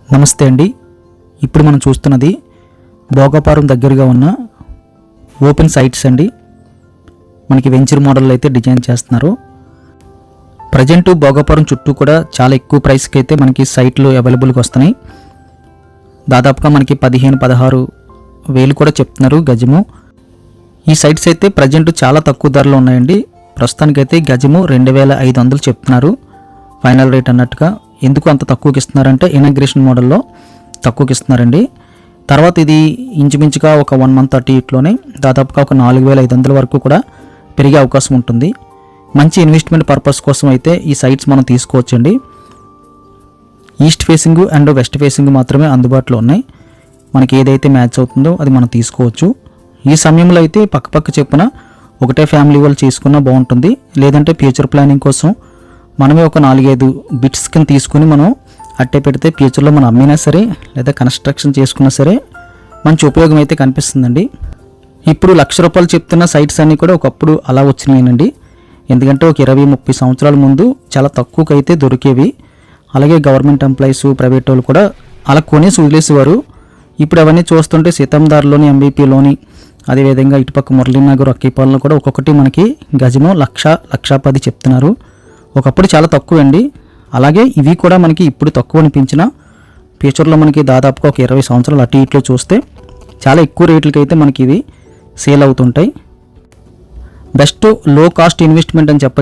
నమస్తే అండి. ఇప్పుడు మనం చూస్తున్నది భోగాపురం దగ్గరగా ఉన్న ఓపెన్ సైట్స్ అండి. మనకి వెంచర్ మోడల్లో అయితే డిజైన్ చేస్తున్నారు. ప్రజెంట్ భోగాపురం చుట్టూ కూడా చాలా ఎక్కువ ప్రైస్కి అయితే మనకి సైట్లు అవైలబుల్గా వస్తున్నాయి. దాదాపుగా మనకి 15-16 వేలు కూడా చెప్తున్నారు గజము. ఈ సైట్స్ అయితే ప్రజెంట్ చాలా తక్కువ ధరలో ఉన్నాయండి. ప్రస్తుతానికైతే గజము 2500 చెప్తున్నారు ఫైనల్ రేట్ అన్నట్టుగా. ఎందుకు అంత తక్కువకి ఇస్తున్నారంటే ఇనాగ్రేషన్ మోడల్లో తక్కువకి ఇస్తున్నారండి. తర్వాత ఇది ఇంచుమించుగా ఒక 1 మంత్ అటు ఇట్లోనే దాదాపుగా ఒక 4500 వరకు కూడా పెరిగే అవకాశం ఉంటుంది. మంచి ఇన్వెస్ట్మెంట్ పర్పస్ కోసం అయితే ఈ సైట్స్ మనం తీసుకోవచ్చండి. East facing and west facing మాత్రమే అందుబాటులో ఉన్నాయి. మనకి ఏదైతే మ్యాచ్ అవుతుందో అది మనం తీసుకోవచ్చు. ఈ సమయంలో అయితే పక్క చెప్పున ఒకటే ఫ్యామిలీ వాళ్ళు చేసుకున్నా బాగుంటుంది. లేదంటే ఫ్యూచర్ ప్లానింగ్ కోసం మనమే ఒక 4-5 బిట్స్ కింద తీసుకుని మనం అట్టే పెడితే ఫ్యూచర్లో మనం అమ్మినా సరే లేదా కన్స్ట్రక్షన్ చేసుకున్నా సరే మంచి ఉపయోగం అయితే కనిపిస్తుందండి. ఇప్పుడు ₹1,00,000 చెప్తున్న సైట్స్ అన్నీ కూడా ఒకప్పుడు అలా వచ్చినాయినండి. ఎందుకంటే ఒక 20-30 సంవత్సరాల ముందు చాలా తక్కువకి అయితే దొరికేవి. అలాగే గవర్నమెంట్ ఎంప్లాయీస్, ప్రైవేట్ వాళ్ళు కూడా అలా కొనేసి వదిలేసేవారు. ఇప్పుడు అవన్నీ చూస్తుంటే సీతందార్లోని, ఎంబీపీలోని, అదేవిధంగా ఇటుపక్క మురళీనగర్, అక్కిపాలెంలో కూడా ఒక్కొక్కటి మనకి గజము 1,00,000-1,10,000 చెప్తున్నారు. ఒకప్పుడు చాలా తక్కువ అండి. అలాగే ఇవి కూడా మనకి ఇప్పుడు తక్కువ అనిపించిన ఫ్యూచర్లో మనకి దాదాపుగా ఒక 20 సంవత్సరాలు అటు ఇట్లో చూస్తే చాలా ఎక్కువ రేట్లకి అయితే మనకి ఇవి సేల్ అవుతుంటాయి. బెస్ట్ లో కాస్ట్ ఇన్వెస్ట్మెంట్ అని చెప్పచ్చు.